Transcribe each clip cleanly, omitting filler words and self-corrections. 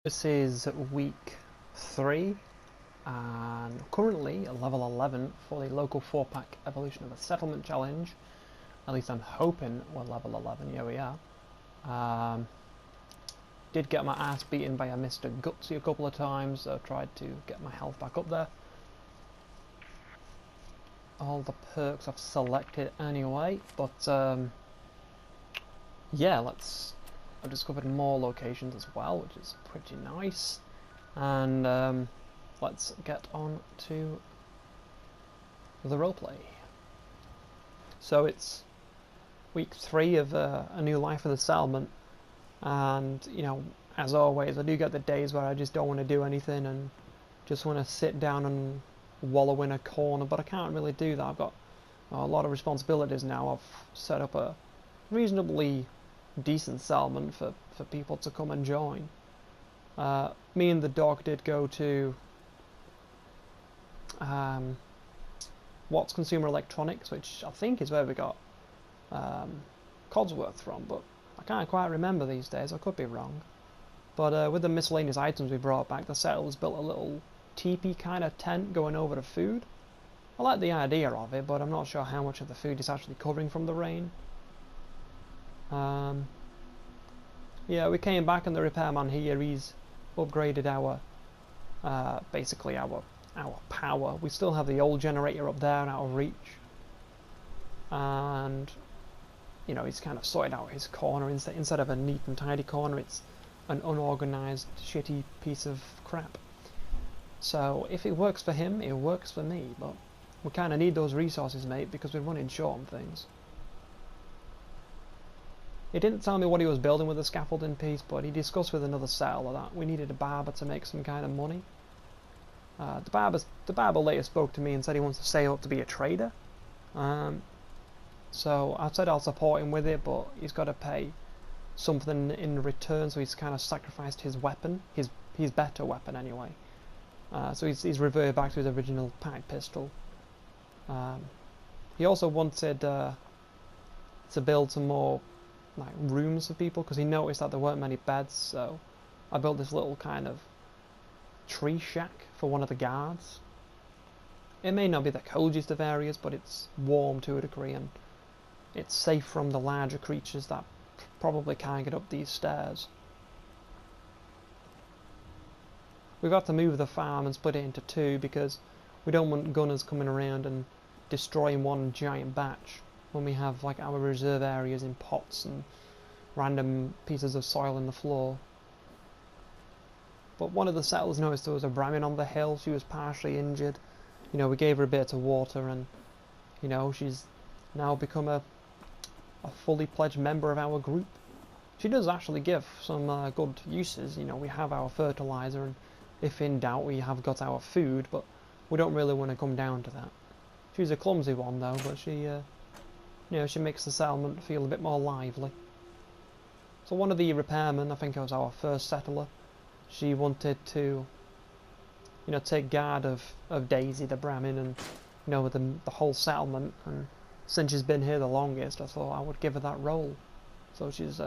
This is week 3 and currently at level 11 for the Loco4Pack Evolution of a Settlement Challenge. At least I'm hoping we're level 11, here we are. Did get my ass beaten by a Mr. Gutsy a couple of times, so I tried to get my health back up there. All the perks I've selected anyway, but yeah, I've discovered more locations as well, which is pretty nice. And let's get on to the roleplay. So it's week 3 of a new life of the settlement, and you know, as always, I do get the days where I just don't want to do anything and just want to sit down and wallow in a corner, but I can't really do that. I've got a lot of responsibilities now. I've set up a reasonably decent settlement for people to come and join. Me and the dog did go to Watts Consumer Electronics, which I think is where we got Codsworth from, but I can't quite remember these days. I could be wrong. But with the miscellaneous items we brought back, the settlers built a little teepee kind of tent going over the food. I like the idea of it, but I'm not sure how much of the food is actually covering from the rain. Yeah, we came back and the repairman here, he's upgraded our basically our power. We still have the old generator up there out of reach, and you know, he's kind of sorted out his corner. Instead of a neat and tidy corner, it's an unorganized, shitty piece of crap. So if it works for him, it works for me, but we kind of need those resources, mate, because we're running short on things. He didn't tell me what he was building with the scaffolding piece, but he discussed with another settler that we needed a barber to make some kind of money. The barber later spoke to me and said he wants to sail up to be a trader. So I said I'll support him with it, but he's got to pay something in return, so he's kind of sacrificed his weapon, his better weapon anyway. So he's reverted back to his original pack pistol. He also wanted to build some more like rooms for people, because he noticed that there weren't many beds, so I built this little kind of tree shack for one of the guards. It may not be the coziest of areas, but it's warm to a degree, and it's safe from the larger creatures that probably can't get up these stairs. We've got to move the farm and split it into 2 because we don't want gunners coming around and destroying one giant batch when we have like our reserve areas in pots and random pieces of soil in the floor. But one of the settlers noticed there was a Brahmin on the hill. She was partially injured. You know, we gave her a bit of water, and you know, she's now become a fully pledged member of our group. She does actually give some good uses. You know, we have our fertilizer, and if in doubt we have got our food, but we don't really want to come down to that. She's a clumsy one though, but she you know, she makes the settlement feel a bit more lively. So one of the repairmen, I think it was our first settler, she wanted to, you know, take guard of Daisy the Brahmin and, you know, the whole settlement. And since she's been here the longest, I thought I would give her that role. So she's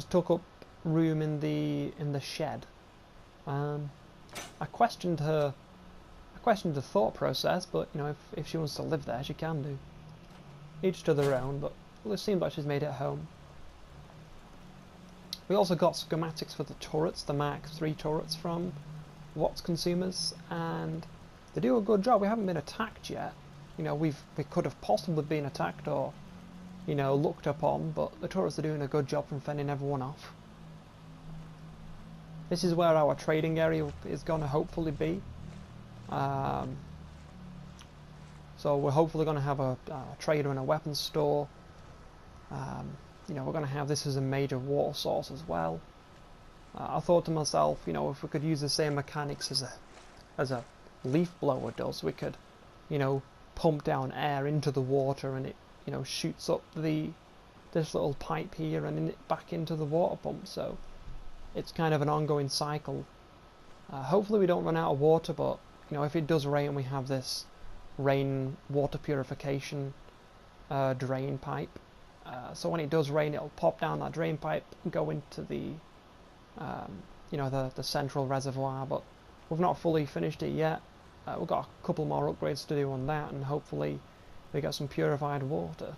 took up room in the shed. I questioned the thought process, but you know, if she wants to live there, she can do. Each to their own, but well, it seems like she's made it home. We also got schematics for the turrets, the Mark III turrets from Watts Consumers, and they do a good job. We haven't been attacked yet. You know, we could have possibly been attacked or, you know, looked upon, but the turrets are doing a good job from fending everyone off. This is where our trading area is going to hopefully be. So we're hopefully going to have a trader and a weapons store. You know, we're going to have this as a major water source as well. I thought to myself, you know, if we could use the same mechanics as a leaf blower does, we could, you know, pump down air into the water, and it, you know, shoots up this little pipe here and back into the water pump. So it's kind of an ongoing cycle. Hopefully we don't run out of water, but you know, if it does rain, we have this rain water purification drain pipe. So when it does rain, it'll pop down that drain pipe and go into the you know, the central reservoir, but we've not fully finished it yet. We've got a couple more upgrades to do on that, and hopefully we get some purified water.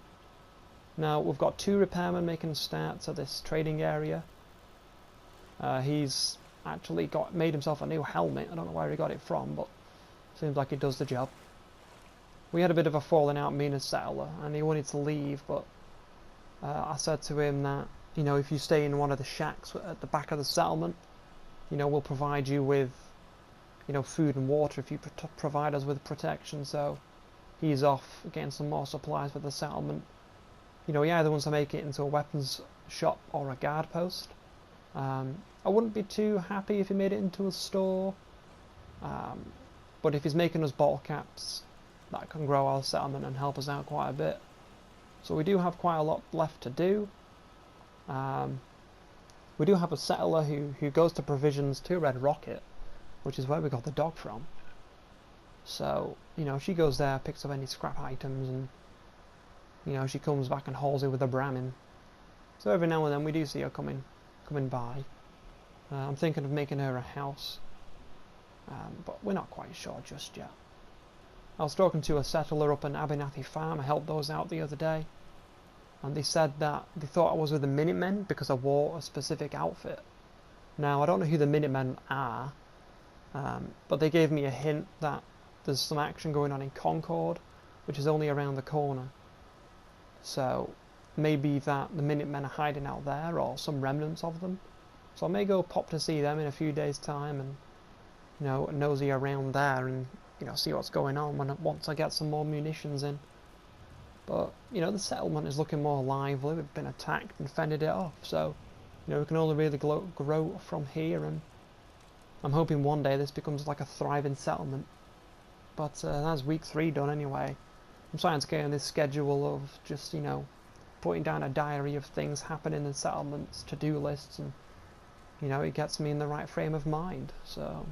Now we've got 2 repairmen making a start to this trading area. He's actually made himself a new helmet. I don't know where he got it from, but seems like it does the job. We had a bit of a falling out, me and a settler, and he wanted to leave, but I said to him that, you know, if you stay in one of the shacks at the back of the settlement, you know, we'll provide you with, you know, food and water if you provide us with protection. So he's off getting some more supplies for the settlement. You know, he either wants to make it into a weapons shop or a guard post. I wouldn't be too happy if he made it into a store, but if he's making us bottle caps, that can grow our settlement and help us out quite a bit. So we do have quite a lot left to do. We do have a settler who goes to provisions to Red Rocket, which is where we got the dog from. So, you know, she goes there, picks up any scrap items, and, you know, she comes back and hauls it with a Brahmin. So every now and then we do see her coming by. I'm thinking of making her a house, but we're not quite sure just yet. I was talking to a settler up in Abernathy Farm. I helped those out the other day, and they said that they thought I was with the Minutemen because I wore a specific outfit. Now, I don't know who the Minutemen are, but they gave me a hint that there's some action going on in Concord, which is only around the corner. So maybe that the Minutemen are hiding out there, or some remnants of them. So I may go pop to see them in a few days' time, and, you know, nosy around there, and, you know, see what's going on once I get some more munitions in. But, you know, the settlement is looking more lively. We've been attacked and fended it off, so, you know, we can only really grow from here, and I'm hoping one day this becomes like a thriving settlement. But that's week 3 done anyway. I'm starting to get on this schedule of just, you know, putting down a diary of things happening in settlements, to-do lists, and, you know, it gets me in the right frame of mind. So